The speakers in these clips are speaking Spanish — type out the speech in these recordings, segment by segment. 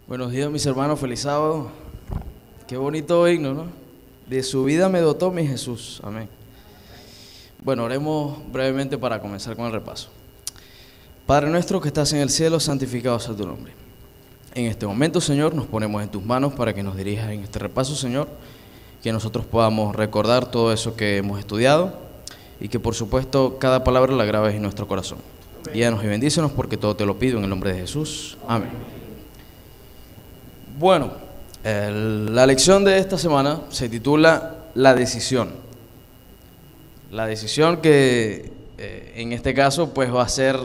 Buenos días, mis hermanos, feliz sábado. Qué bonito himno, ¿no? De su vida me dotó mi Jesús. Amén. Bueno, oremos brevemente para comenzar con el repaso. Padre nuestro que estás en el cielo, santificado sea tu nombre. En este momento, Señor, nos ponemos en tus manos para que nos dirijas en este repaso, Señor, que nosotros podamos recordar todo eso que hemos estudiado y que, por supuesto, cada palabra la grabes en nuestro corazón. Guíanos y bendícenos porque todo te lo pido en el nombre de Jesús. Amén. Bueno, la lección de esta semana se titula La decisión. La decisión que en este caso pues va a ser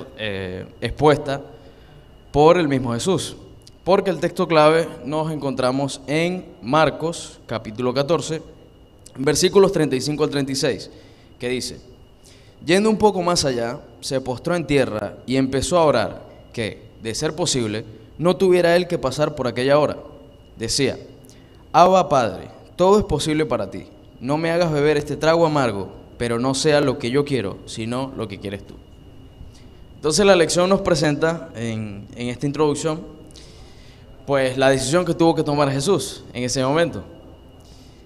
expuesta por el mismo Jesús, porque el texto clave nos encontramos en Marcos capítulo 14, versículos 35 al 36, que dice: yendo un poco más allá, se postró en tierra y empezó a orar que, de ser posible, no tuviera él que pasar por aquella hora. Decía: Abba, Padre, todo es posible para ti. No me hagas beber este trago amargo, pero no sea lo que yo quiero, sino lo que quieres tú. Entonces la lección nos presenta en esta introducción, pues la decisión que tuvo que tomar Jesús en ese momento.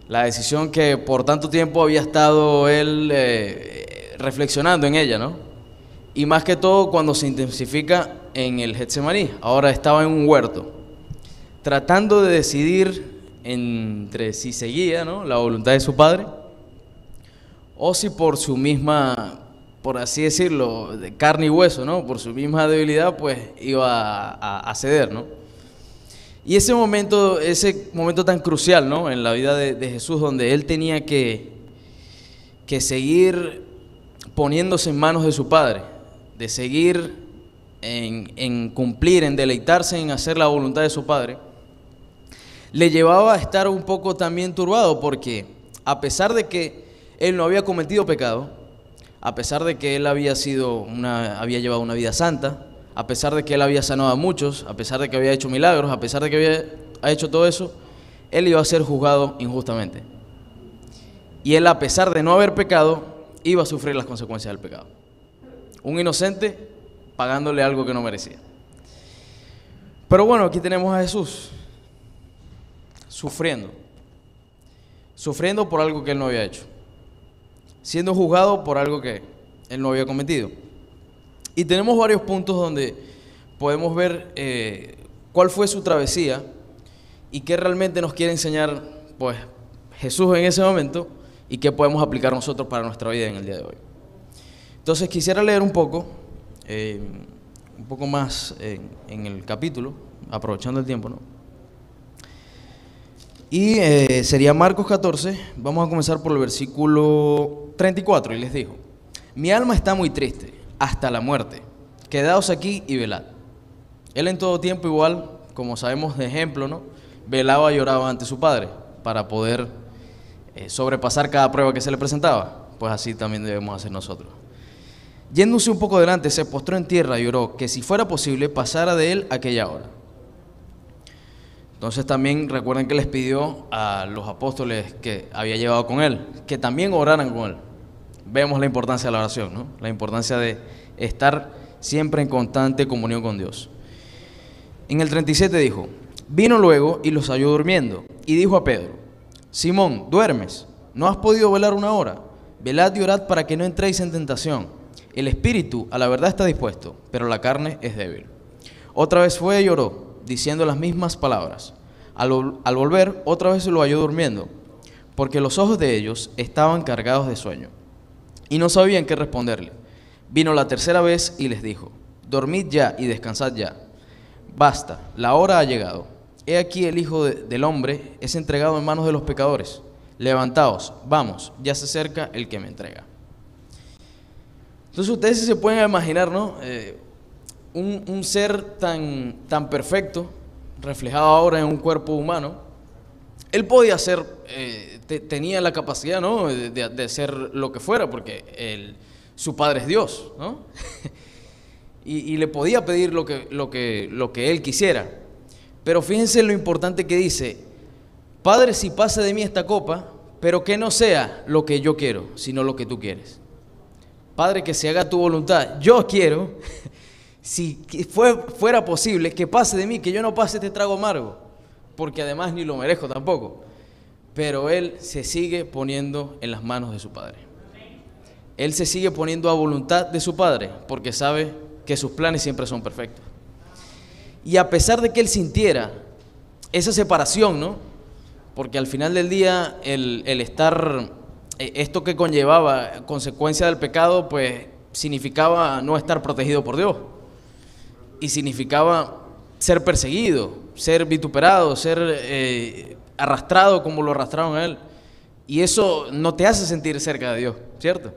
La decisión que por tanto tiempo había estado él reflexionando en ella, ¿no? Y más que todo cuando se intensifica en el Getsemaní. Ahora estaba en un huerto, tratando de decidir entre si seguía, ¿no?, la voluntad de su padre, o si por su misma, por así decirlo, de carne y hueso, ¿no?, por su misma debilidad, pues iba a ceder, ¿no? Y ese momento tan crucial, ¿no?, en la vida de Jesús, donde él tenía que seguir poniéndose en manos de su Padre, de seguir en cumplir, en deleitarse en hacer la voluntad de su Padre, le llevaba a estar un poco también turbado, porque a pesar de que él no había cometido pecado, a pesar de que él había llevado una vida santa, a pesar de que él había sanado a muchos, a pesar de que había hecho milagros, a pesar de que había hecho todo eso, él iba a ser juzgado injustamente. Y él, a pesar de no haber pecado, iba a sufrir las consecuencias del pecado. Un inocente pagándole algo que no merecía. Pero bueno, aquí tenemos a Jesús sufriendo por algo que él no había hecho, siendo juzgado por algo que él no había cometido. Y tenemos varios puntos donde podemos ver cuál fue su travesía y qué realmente nos quiere enseñar pues Jesús en ese momento y qué podemos aplicar nosotros para nuestra vida en el día de hoy. Entonces quisiera leer un poco más en el capítulo, aprovechando el tiempo, ¿no? Y sería Marcos 14, vamos a comenzar por el versículo 34, y les dijo: mi alma está muy triste, hasta la muerte, quedaos aquí y velad. Él en todo tiempo, igual, como sabemos de ejemplo, ¿no?, velaba y lloraba ante su Padre, para poder sobrepasar cada prueba que se le presentaba. Pues así también debemos hacer nosotros. Yéndose un poco delante, se postró en tierra y oró que si fuera posible pasara de él aquella hora. Entonces también recuerden que les pidió a los apóstoles que había llevado con él, que también oraran con él. Vemos la importancia de la oración, ¿no?, la importancia de estar siempre en constante comunión con Dios. En el 37 dijo: vino luego y los halló durmiendo, y dijo a Pedro: Simón, ¿duermes? ¿No has podido velar una hora? Velad y orad para que no entréis en tentación. El espíritu a la verdad está dispuesto, pero la carne es débil. Otra vez fue y oró, diciendo las mismas palabras. Al volver, otra vez lo halló durmiendo, porque los ojos de ellos estaban cargados de sueño, y no sabían qué responderle. Vino la tercera vez y les dijo: dormid ya y descansad ya. Basta, la hora ha llegado. He aquí el Hijo del Hombre es entregado en manos de los pecadores. Levantaos, vamos, ya se acerca el que me entrega. Entonces ustedes se pueden imaginar, ¿no?, un ser tan perfecto, reflejado ahora en un cuerpo humano. Él podía ser, tenía la capacidad, ¿no?, de hacer lo que fuera, porque su Padre es Dios, ¿no? y le podía pedir lo que él quisiera. Pero fíjense lo importante que dice: Padre, si pase de mí esta copa, pero que no sea lo que yo quiero, sino lo que tú quieres. Padre, que se haga tu voluntad. Yo quiero, si fuera posible que pase de mí, que yo no pase este trago amargo, porque además ni lo merezco tampoco. Pero él se sigue poniendo en las manos de su Padre. Él se sigue poniendo a voluntad de su Padre, porque sabe que sus planes siempre son perfectos. Y a pesar de que él sintiera esa separación, ¿no? Porque al final del día el estar, esto que conllevaba consecuencia del pecado, pues significaba no estar protegido por Dios. Y significaba ser perseguido, ser vituperado, ser arrastrado como lo arrastraron a él. Y eso no te hace sentir cerca de Dios, ¿cierto?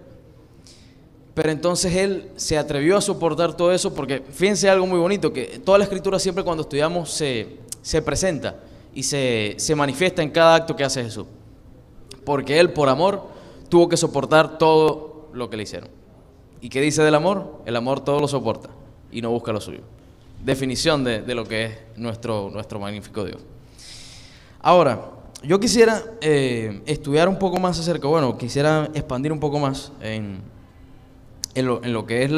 Pero entonces él se atrevió a soportar todo eso porque, fíjense algo muy bonito, que toda la Escritura siempre cuando estudiamos se presenta y se manifiesta en cada acto que hace Jesús. Porque él, por amor, tuvo que soportar todo lo que le hicieron. ¿Y qué dice del amor? El amor todo lo soporta y no busca lo suyo. Definición de lo que es nuestro magnífico Dios. Ahora, yo quisiera estudiar un poco más acerca, quisiera expandir un poco más en lo que es en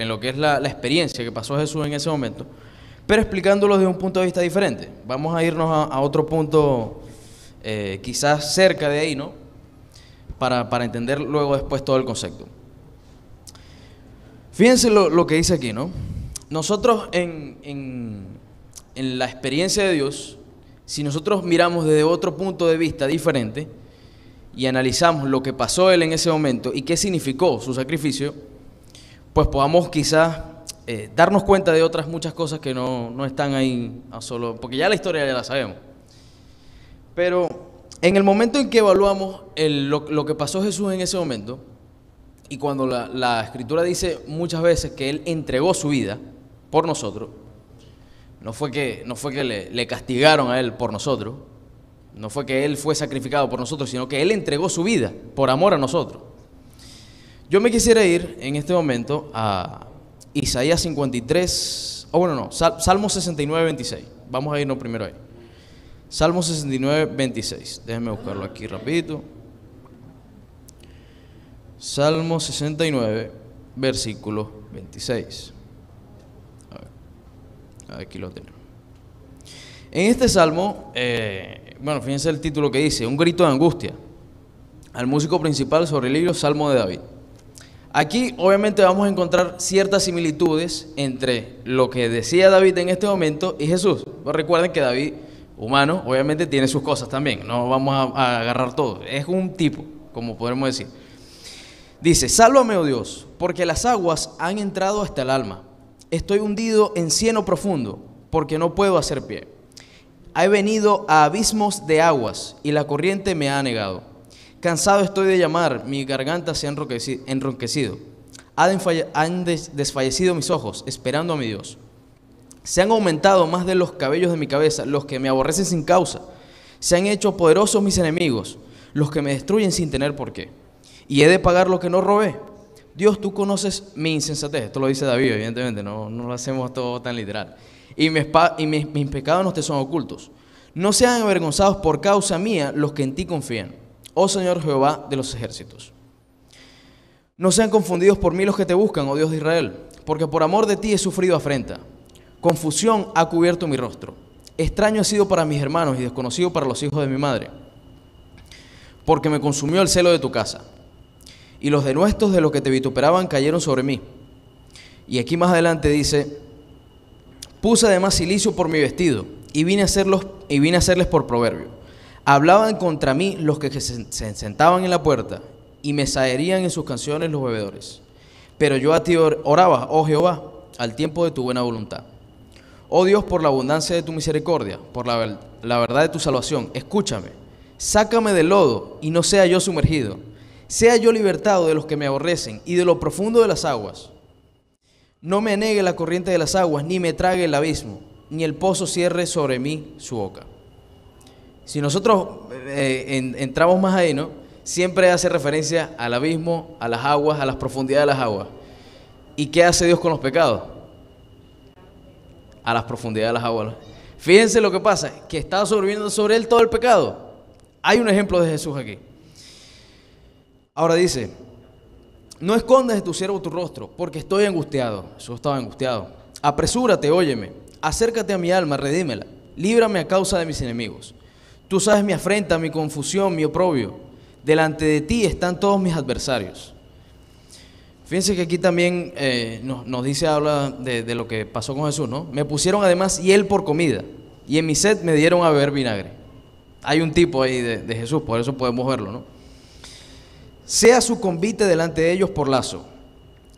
lo que es la experiencia que pasó Jesús en ese momento, pero explicándolo desde un punto de vista diferente. Vamos a irnos a otro punto, quizás cerca de ahí, ¿no? Para entender luego después todo el concepto. Fíjense lo que dice aquí, ¿no? Nosotros en la experiencia de Dios, si nosotros miramos desde otro punto de vista diferente y analizamos lo que pasó él en ese momento y qué significó su sacrificio, pues podamos quizás darnos cuenta de otras muchas cosas que no están ahí a solo, porque ya la historia ya la sabemos. Pero en el momento en que evaluamos lo que pasó Jesús en ese momento, y cuando la Escritura dice muchas veces que Él entregó su vida por nosotros, no fue que le castigaron a Él por nosotros, no fue que Él fue sacrificado por nosotros, sino que Él entregó su vida por amor a nosotros. Yo me quisiera ir en este momento a Isaías 53, Salmo 69, 26. Vamos a irnos primero ahí. Salmo 69, 26. Déjenme buscarlo aquí rapidito. Salmo 69, versículo 26. Aquí lo tenemos. En este salmo, fíjense el título que dice: un grito de angustia al músico principal sobre el libro Salmo de David. Aquí obviamente vamos a encontrar ciertas similitudes entre lo que decía David en este momento y Jesús. Pues recuerden que David, humano, obviamente tiene sus cosas también, no vamos a agarrar todo, es un tipo, como podemos decir. Dice: sálvame, oh Dios, porque las aguas han entrado hasta el alma. Estoy hundido en cieno profundo, porque no puedo hacer pie. He venido a abismos de aguas, y la corriente me ha anegado. Cansado estoy de llamar, mi garganta se ha enronquecido. Han desfallecido mis ojos, esperando a mi Dios. Se han aumentado más de los cabellos de mi cabeza los que me aborrecen sin causa. Se han hecho poderosos mis enemigos, los que me destruyen sin tener por qué. Y he de pagar lo que no robé. Dios, tú conoces mi insensatez. Esto lo dice David, evidentemente, no lo hacemos todo tan literal. Y mis pecados no te son ocultos. No sean avergonzados por causa mía los que en ti confían, oh Señor Jehová de los ejércitos. No sean confundidos por mí los que te buscan, oh Dios de Israel, porque por amor de ti he sufrido afrenta. Confusión ha cubierto mi rostro. Extraño he sido para mis hermanos y desconocido para los hijos de mi madre, porque me consumió el celo de tu casa. Y los denuestos de los que te vituperaban cayeron sobre mí. Y aquí más adelante dice: puse además cilicio por mi vestido, y vine a hacerles por proverbio. Hablaban contra mí los que se sentaban en la puerta, y me zaherían en sus canciones los bebedores. Pero yo a ti oraba, oh Jehová, al tiempo de tu buena voluntad. Oh Dios, por la abundancia de tu misericordia, por la verdad de tu salvación, escúchame. Sácame del lodo, y no sea yo sumergido. Sea yo libertado de los que me aborrecen y de lo profundo de las aguas. No me anegue la corriente de las aguas, ni me trague el abismo, ni el pozo cierre sobre mí su boca. Si nosotros entramos más ahí, ¿no? Siempre hace referencia al abismo, a las aguas, a las profundidades de las aguas. ¿Y qué hace Dios con los pecados? A las profundidades de las aguas. Fíjense lo que pasa, que está sobreviviendo sobre él todo el pecado. Hay un ejemplo de Jesús aquí. Ahora dice: no escondas de tu siervo tu rostro, porque estoy angustiado. Jesús estaba angustiado. Apresúrate, óyeme, acércate a mi alma, redímela, líbrame a causa de mis enemigos. Tú sabes mi afrenta, mi confusión, mi oprobio. Delante de ti están todos mis adversarios. Fíjense que aquí también nos dice, habla de lo que pasó con Jesús, ¿no? Me pusieron además hiel por comida, y en mi sed me dieron a beber vinagre. Hay un tipo ahí de Jesús, por eso podemos verlo, ¿no? Sea su convite delante de ellos por lazo,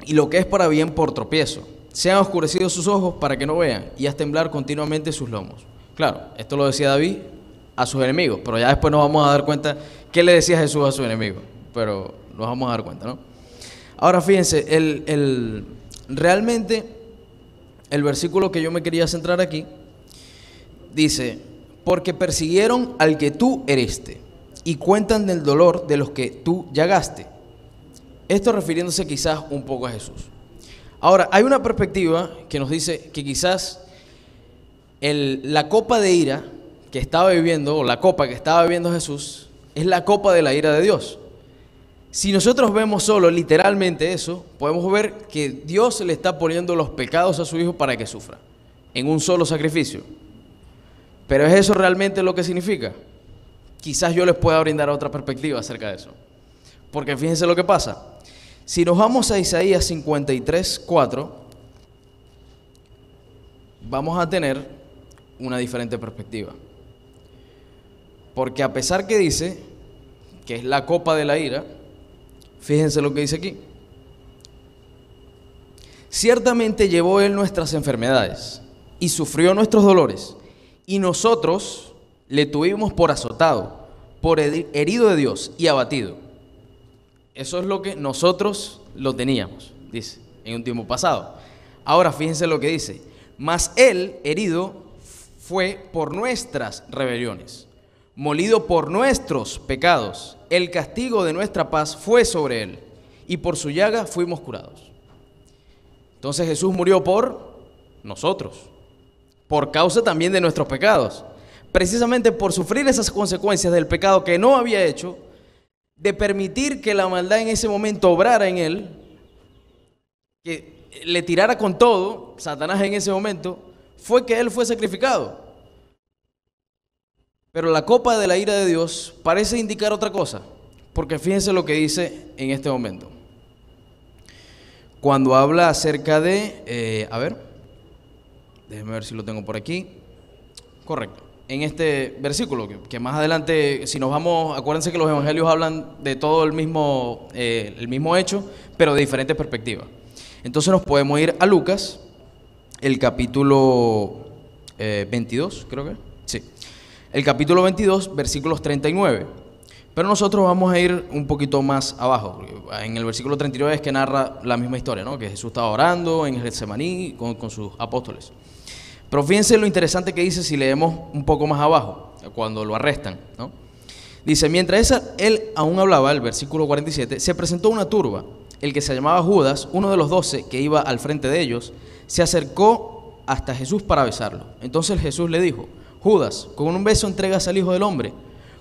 y lo que es para bien por tropiezo. Sean oscurecidos sus ojos para que no vean, y haz temblar continuamente sus lomos. Claro, esto lo decía David a sus enemigos, pero ya después nos vamos a dar cuenta qué le decía Jesús a sus enemigos, pero nos vamos a dar cuenta, ¿no? Ahora fíjense, realmente el versículo que yo me quería centrar aquí dice, porque persiguieron al que tú heriste y cuentan del dolor de los que tú llagaste. Esto refiriéndose quizás un poco a Jesús. Ahora, hay una perspectiva que nos dice que quizás la copa de ira que estaba viviendo, o la copa que estaba viviendo Jesús, es la copa de la ira de Dios. Si nosotros vemos solo literalmente eso, podemos ver que Dios le está poniendo los pecados a su Hijo para que sufra, en un solo sacrificio. ¿Pero es eso realmente lo que significa? Quizás yo les pueda brindar otra perspectiva acerca de eso. Porque fíjense lo que pasa. Si nos vamos a Isaías 53:4, vamos a tener una diferente perspectiva. Porque a pesar que dice que es la copa de la ira, fíjense lo que dice aquí. Ciertamente llevó él nuestras enfermedades y sufrió nuestros dolores, y nosotros le tuvimos por azotado, por herido de Dios y abatido. Eso es lo que nosotros lo teníamos, dice, en un tiempo pasado. Ahora fíjense lo que dice. Mas él, herido, fue por nuestras rebeliones, molido por nuestros pecados. El castigo de nuestra paz fue sobre él, y por su llaga fuimos curados. Entonces Jesús murió por nosotros, por causa también de nuestros pecados, precisamente por sufrir esas consecuencias del pecado que no había hecho, de permitir que la maldad en ese momento obrara en él, que le tirara con todo, Satanás en ese momento, fue que él fue sacrificado. Pero la copa de la ira de Dios parece indicar otra cosa, porque fíjense lo que dice en este momento. Cuando habla acerca de, déjenme ver si lo tengo por aquí. Correcto. En este versículo, que más adelante, si nos vamos, acuérdense que los evangelios hablan de todo el mismo hecho, pero de diferentes perspectivas. Entonces nos podemos ir a Lucas, el capítulo 22, creo que, sí. El capítulo 22, versículos 39. Pero nosotros vamos a ir un poquito más abajo. En el versículo 39 es que narra la misma historia, ¿no? Que Jesús estaba orando en Getsemaní con sus apóstoles. Pero fíjense lo interesante que dice si leemos un poco más abajo, cuando lo arrestan, ¿no? Dice, mientras él aún hablaba, el versículo 47, se presentó una turba. El que se llamaba Judas, uno de los 12 que iba al frente de ellos, se acercó hasta Jesús para besarlo. Entonces Jesús le dijo, Judas, con un beso entregas al Hijo del Hombre.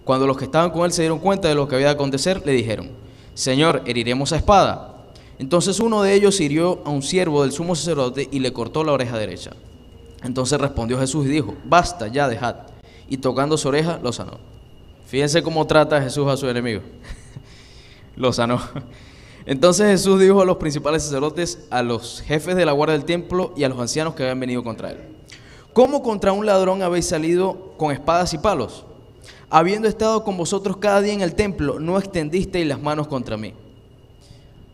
Cuando los que estaban con él se dieron cuenta de lo que había de acontecer, le dijeron, Señor, ¿heriremos a espada? Entonces uno de ellos hirió a un siervo del sumo sacerdote y le cortó la oreja derecha. Entonces respondió Jesús y dijo, basta, ya dejad. Y tocando su oreja, lo sanó. Fíjense cómo trata Jesús a su enemigo. Lo sanó. Entonces Jesús dijo a los principales sacerdotes, a los jefes de la guardia del templo y a los ancianos que habían venido contra él, ¿cómo contra un ladrón habéis salido con espadas y palos? Habiendo estado con vosotros cada día en el templo, no extendisteis las manos contra mí.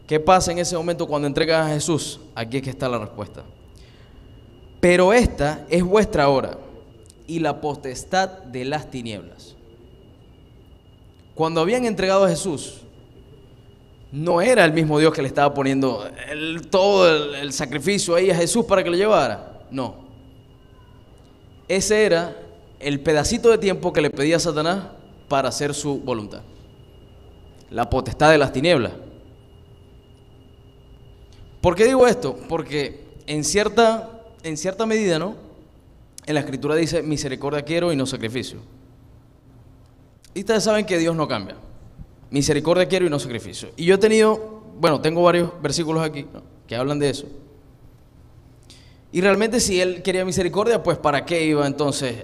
¿Qué pasa en ese momento cuando entregan a Jesús? Aquí es que está la respuesta. Pero esta es vuestra hora y la potestad de las tinieblas. Cuando habían entregado a Jesús, no era el mismo Dios que le estaba poniendo todo el sacrificio ahí a Jesús para que lo llevara. No. Ese era el pedacito de tiempo que le pedía a Satanás para hacer su voluntad. La potestad de las tinieblas. ¿Por qué digo esto? Porque en cierta medida, ¿no? En la Escritura dice, misericordia quiero y no sacrificio. Y ustedes saben que Dios no cambia. Misericordia quiero y no sacrificio. Y yo he tenido bueno, tengo varios versículos aquí, ¿no?, que hablan de eso. Y realmente si él quería misericordia, pues ¿para qué iba entonces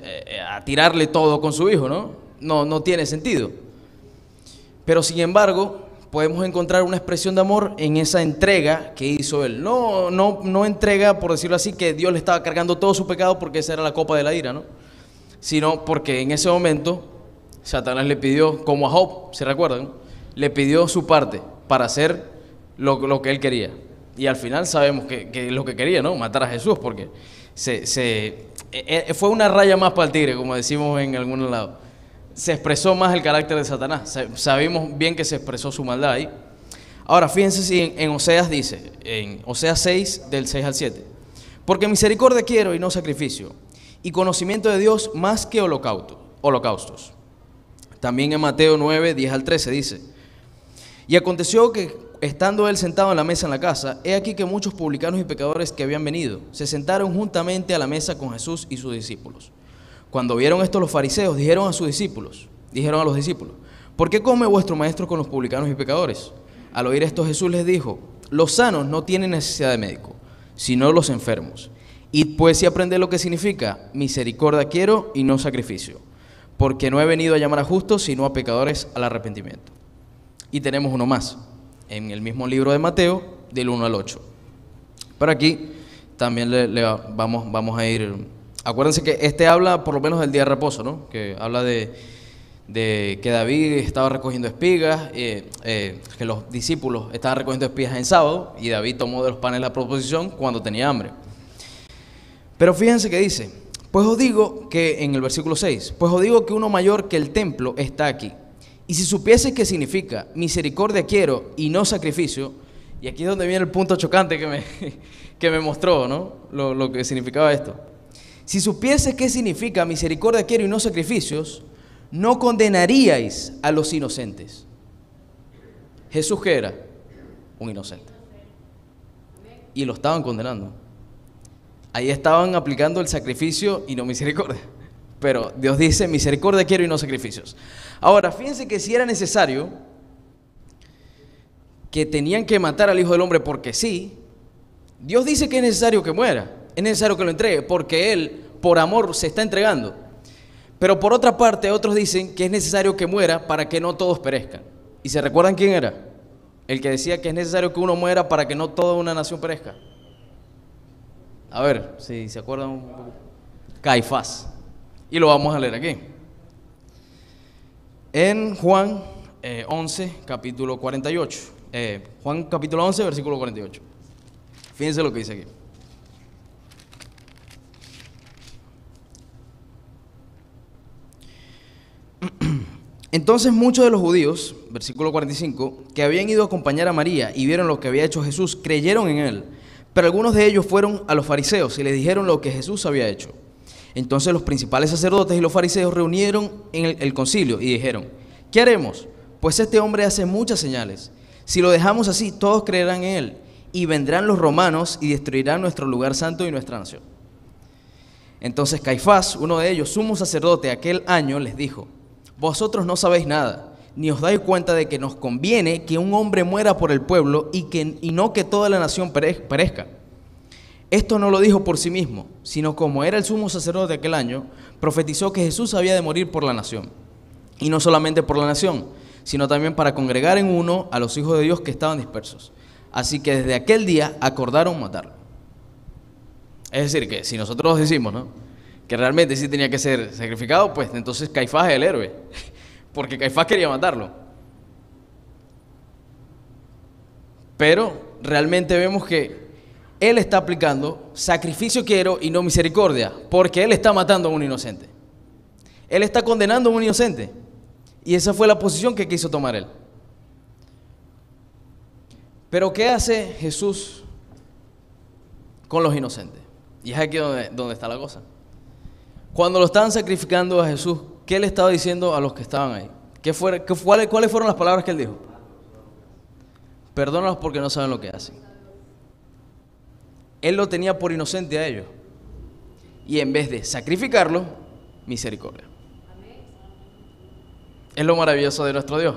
a tirarle todo con su hijo, no? No tiene sentido. Pero sin embargo, podemos encontrar una expresión de amor en esa entrega que hizo él. No entrega, por decirlo así, que Dios le estaba cargando todo su pecado porque esa era la copa de la ira, ¿no? Sino porque en ese momento Satanás le pidió, como a Job, ¿se recuerdan?, le pidió su parte para hacer lo que él quería. Y al final sabemos que lo que quería, ¿no?, matar a Jesús, porque fue una raya más para el tigre, como decimos en algún lado. Se expresó más el carácter de Satanás. Sabemos bien que se expresó su maldad ahí. Ahora, fíjense si en Oseas dice, en Oseas 6, del 6 al 7, porque misericordia quiero y no sacrificio, y conocimiento de Dios más que holocaustos. También en Mateo 9, 10 al 13 dice, y aconteció que estando él sentado en la mesa en la casa, he aquí que muchos publicanos y pecadores que habían venido se sentaron juntamente a la mesa con Jesús y sus discípulos. Cuando vieron esto los fariseos, dijeron a los discípulos, ¿por qué come vuestro maestro con los publicanos y pecadores? Al oír esto Jesús les dijo, los sanos no tienen necesidad de médico, sino los enfermos. Y pues si aprended lo que significa, misericordia quiero y no sacrificio, porque no he venido a llamar a justos, sino a pecadores al arrepentimiento. Y tenemos uno más, en el mismo libro de Mateo, del 1 al 8. Pero aquí también vamos a ir. Acuérdense que este habla por lo menos del día de reposo, ¿no? Que habla de que David estaba recogiendo espigas, que los discípulos estaban recogiendo espigas en sábado, y David tomó de los panes la proposición cuando tenía hambre. Pero fíjense que dice, pues os digo que, en el versículo 6, pues os digo que uno mayor que el templo está aquí. Y si supiese qué significa misericordia quiero y no sacrificio, y aquí es donde viene el punto chocante que me mostró, ¿no?, lo que significaba esto. Si supiese qué significa misericordia quiero y no sacrificios, no condenaríais a los inocentes. ¿Jesús qué era? Un inocente. Y lo estaban condenando. Ahí estaban aplicando el sacrificio y no misericordia. Pero Dios dice, misericordia quiero y no sacrificios. Ahora, fíjense que si era necesario, que tenían que matar al Hijo del Hombre porque sí, Dios dice que es necesario que muera, es necesario que lo entregue, porque Él, por amor, se está entregando. Pero por otra parte, otros dicen que es necesario que muera para que no todos perezcan. ¿Y se recuerdan quién era? El que decía que es necesario que uno muera para que no toda una nación perezca. A ver, si se acuerdan un poco. Caifás. Y lo vamos a leer aquí. En Juan 11, capítulo 48. Juan capítulo 11, versículo 48. Fíjense lo que dice aquí. Entonces muchos de los judíos, versículo 45, que habían ido a acompañar a María y vieron lo que había hecho Jesús, creyeron en él. Pero algunos de ellos fueron a los fariseos y les dijeron lo que Jesús había hecho. Entonces los principales sacerdotes y los fariseos reunieron en el concilio y dijeron, ¿qué haremos? Pues este hombre hace muchas señales. Si lo dejamos así, todos creerán en él, y vendrán los romanos y destruirán nuestro lugar santo y nuestra nación. Entonces Caifás, uno de ellos, sumo sacerdote aquel año, les dijo, vosotros no sabéis nada, ni os dais cuenta de que nos conviene que un hombre muera por el pueblo y no que toda la nación perezca. Esto no lo dijo por sí mismo, sino como era el sumo sacerdote de aquel año, profetizó que Jesús había de morir por la nación. Y no solamente por la nación, sino también para congregar en uno a los hijos de Dios que estaban dispersos. Así que desde aquel día acordaron matarlo. Es decir, que si nosotros decimos, ¿no?, que realmente sí tenía que ser sacrificado, pues entonces Caifás es el héroe, porque Caifás quería matarlo. Pero realmente vemos que él está aplicando sacrificio quiero y no misericordia, porque él está matando a un inocente. Él está condenando a un inocente. Y esa fue la posición que quiso tomar él. Pero ¿qué hace Jesús con los inocentes? Y es aquí donde está la cosa. Cuando lo estaban sacrificando a Jesús, ¿qué le estaba diciendo a los que estaban ahí? ¿Cuáles fueron las palabras que él dijo? Perdónalos porque no saben lo que hacen. Él lo tenía por inocente a ellos. Y en vez de sacrificarlo, misericordia. Es lo maravilloso de nuestro Dios.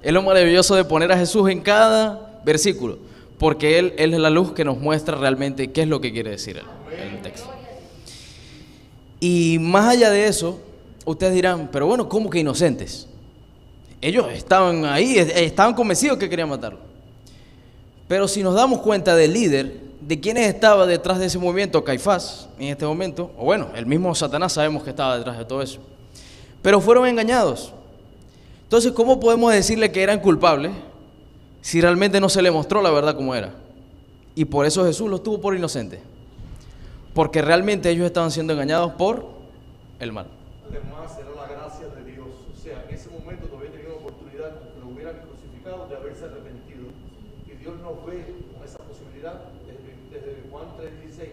Es lo maravilloso de poner a Jesús en cada versículo, porque Él es la luz que nos muestra realmente qué es lo que quiere decir el texto. Y más allá de eso, ustedes dirán, pero bueno, ¿cómo que inocentes? Ellos estaban ahí, estaban convencidos que querían matarlo. Pero si nos damos cuenta del líder, de quiénes estaba detrás de ese movimiento, Caifás, en este momento, o bueno, el mismo Satanás sabemos que estaba detrás de todo eso, pero fueron engañados. Entonces, ¿cómo podemos decirle que eran culpables si realmente no se le mostró la verdad como era? Y por eso Jesús los tuvo por inocentes, porque realmente ellos estaban siendo engañados por el mal. Además, era la gracia de Dios. O sea, en ese momento todavía tenían oportunidad, aunque lo hubieran crucificado, de haberse arrepentido. Y Dios nos ve con esa posibilidad desde Juan 3:16,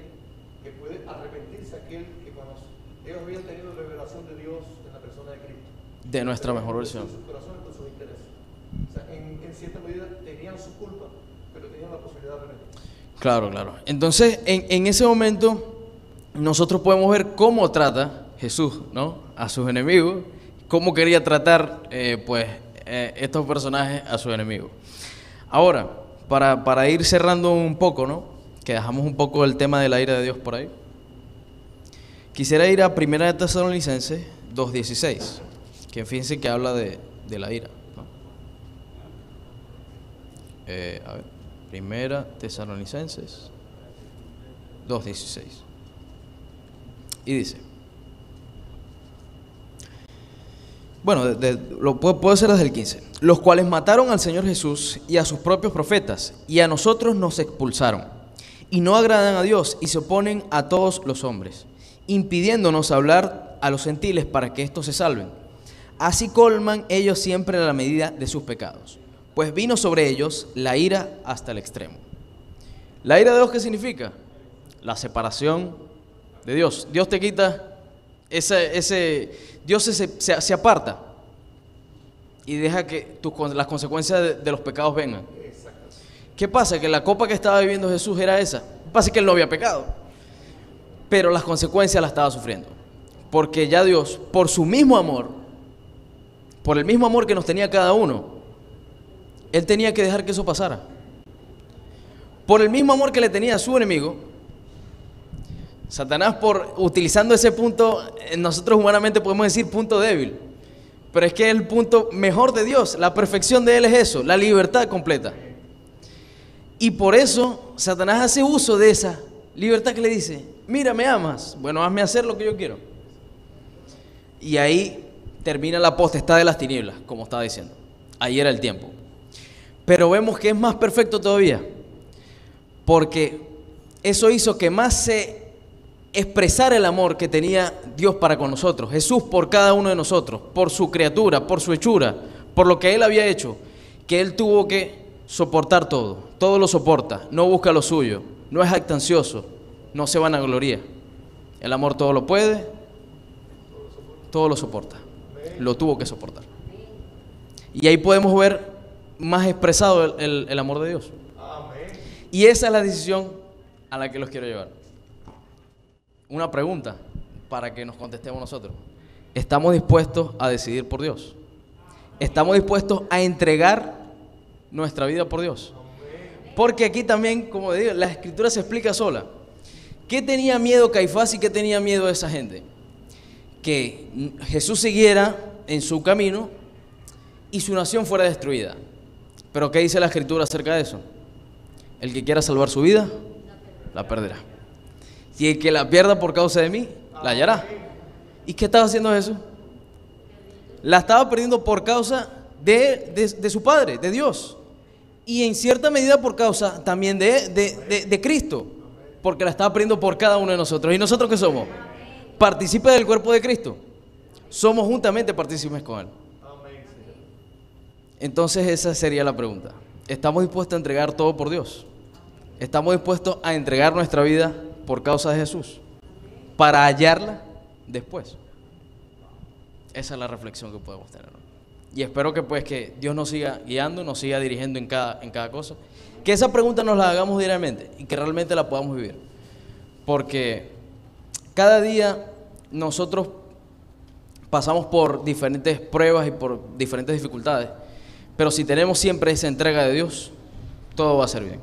que puede arrepentirse aquel que cuando ellos habían tenido revelación de Dios en la persona de Cristo. De nuestra mejor versión. Sus corazones con sus intereses. O sea, en cierta medida tenían su culpa, pero tenían la posibilidad de arrepentirse. Claro, claro. Entonces, en ese momento, nosotros podemos ver cómo trata Jesús, ¿no?, a sus enemigos, cómo quería tratar, estos personajes a sus enemigos. Ahora, para ir cerrando un poco, ¿no?, que dejamos un poco el tema de la ira de Dios por ahí, quisiera ir a 1 Tesalonicenses 2:16, que fíjense que habla de la ira, ¿no? A ver, 1 Tesalonicenses 2:16. Y dice, bueno, puedo ser desde el 15. Los cuales mataron al Señor Jesús y a sus propios profetas, y a nosotros nos expulsaron, y no agradan a Dios, y se oponen a todos los hombres, impidiéndonos hablar a los gentiles para que éstos se salven. Así colman ellos siempre la medida de sus pecados, pues vino sobre ellos la ira hasta el extremo. ¿La ira de Dios qué significa? La separación de Dios. Dios te quita Dios se aparta y deja que las consecuencias de los pecados vengan. ¿Qué pasa? Que la copa que estaba viviendo Jesús era esa. Pasa que él no había pecado, pero las consecuencias las estaba sufriendo, porque ya Dios, por su mismo amor, por el mismo amor que nos tenía cada uno, Él tenía que dejar que eso pasara. Por el mismo amor que le tenía a su enemigo, Satanás, por utilizando ese punto, nosotros humanamente podemos decir punto débil, pero es que el punto mejor de Dios, la perfección de Él es eso, la libertad completa. Y por eso Satanás hace uso de esa libertad que le dice, mira, me amas, bueno, hazme hacer lo que yo quiero. Y ahí termina la potestad de las tinieblas, como estaba diciendo. Ahí era el tiempo. Pero vemos que es más perfecto todavía, porque eso hizo que más se expresara el amor que tenía Dios para con nosotros, Jesús por cada uno de nosotros, por su criatura, por su hechura, por lo que Él había hecho, que Él tuvo que soportar todo lo soporta, no busca lo suyo, no es jactancioso, no se vanagloria. El amor todo lo puede, todo lo soporta, lo tuvo que soportar. Y ahí podemos ver más expresado el amor de Dios. Y esa es la decisión a la que los quiero llevar. Una pregunta para que nos contestemos nosotros. ¿Estamos dispuestos a decidir por Dios? ¿Estamos dispuestos a entregar nuestra vida por Dios? Porque aquí también, como digo, la Escritura se explica sola. ¿Qué tenía miedo Caifás y qué tenía miedo esa gente? Que Jesús siguiera en su camino y su nación fuera destruida. ¿Pero qué dice la Escritura acerca de eso? El que quiera salvar su vida, la perderá. Y el que la pierda por causa de mí, la hallará. ¿Y qué estaba haciendo Jesús? La estaba perdiendo por causa de su Padre, de Dios. Y en cierta medida por causa también de Cristo. Porque la estaba perdiendo por cada uno de nosotros. ¿Y nosotros qué somos? Partícipes del cuerpo de Cristo. Somos juntamente partícipes con Él. Entonces esa sería la pregunta. ¿Estamos dispuestos a entregar todo por Dios? ¿Estamos dispuestos a entregar nuestra vida por causa de Jesús para hallarla después? Esa es la reflexión que podemos tener. Y espero que Dios nos siga guiando, nos siga dirigiendo en cada cosa. Que esa pregunta nos la hagamos diariamente y que realmente la podamos vivir. Porque cada día nosotros pasamos por diferentes pruebas y por diferentes dificultades. Pero si tenemos siempre esa entrega de Dios, todo va a ser bien.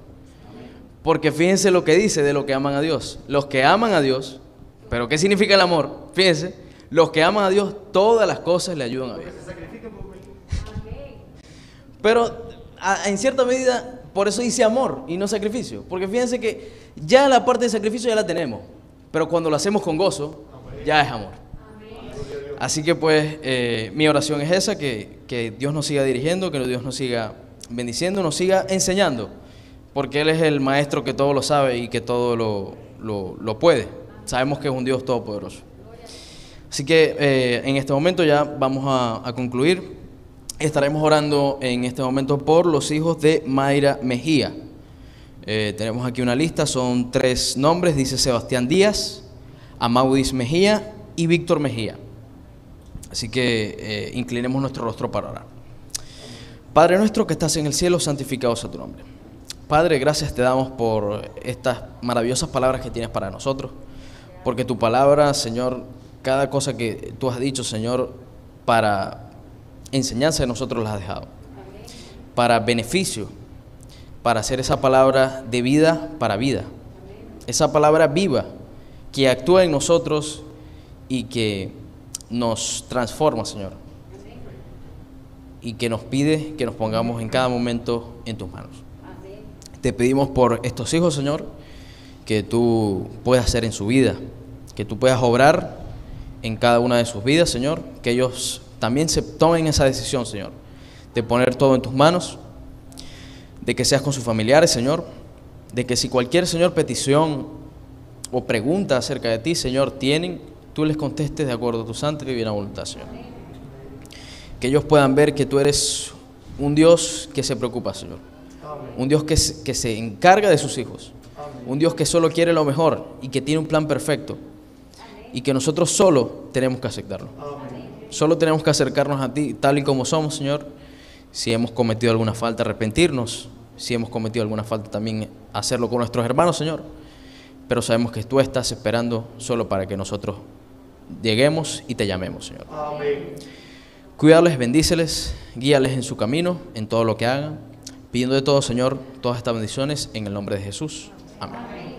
Porque fíjense lo que dice de los que aman a Dios. Los que aman a Dios, pero ¿qué significa el amor? Fíjense, los que aman a Dios, todas las cosas le ayudan a bien. Pero en cierta medida, por eso dice amor y no sacrificio. Porque fíjense que ya la parte de sacrificio ya la tenemos, pero cuando lo hacemos con gozo, ya es amor. Así que pues mi oración es esa, que Dios nos siga dirigiendo, que Dios nos siga bendiciendo, nos siga enseñando, porque Él es el maestro que todo lo sabe y que todo lo puede. Sabemos que es un Dios todopoderoso. Así que en este momento ya vamos a concluir. Estaremos orando en este momento por los hijos de Mayra Mejía. Tenemos aquí una lista, son 3 nombres, dice Sebastián Díaz, Amaudis Mejía y Víctor Mejía. Así que inclinemos nuestro rostro para orar. Padre nuestro que estás en el cielo, santificado sea tu nombre. Padre, gracias te damos por estas maravillosas palabras que tienes para nosotros, porque tu palabra, Señor, cada cosa que tú has dicho, Señor, para enseñanza de nosotros la has dejado, para beneficio, para hacer esa palabra de vida para vida, esa palabra viva que actúa en nosotros y que nos transforma, Señor, y que nos pide que nos pongamos en cada momento en tus manos. Te pedimos por estos hijos, Señor, que tú puedas hacer en su vida, que tú puedas obrar en cada una de sus vidas, Señor, que ellos también se tomen esa decisión, Señor, de poner todo en tus manos, de que seas con sus familiares, Señor, de que si cualquier, Señor, petición o pregunta acerca de ti, Señor, tienen, tú les contestes de acuerdo a tu santa y divina voluntad, Señor. Que ellos puedan ver que tú eres un Dios que se preocupa, Señor. Un Dios que se encarga de sus hijos. Un Dios que solo quiere lo mejor y que tiene un plan perfecto. Y que nosotros solo tenemos que aceptarlo. Solo tenemos que acercarnos a ti tal y como somos, Señor. Si hemos cometido alguna falta, arrepentirnos. Si hemos cometido alguna falta, también hacerlo con nuestros hermanos, Señor. Pero sabemos que tú estás esperando solo para que nosotros lleguemos y te llamemos, Señor. Amén. Cuídales, bendíceles, guíales en su camino, en todo lo que hagan, pidiendo de todo, Señor, todas estas bendiciones en el nombre de Jesús. Amén.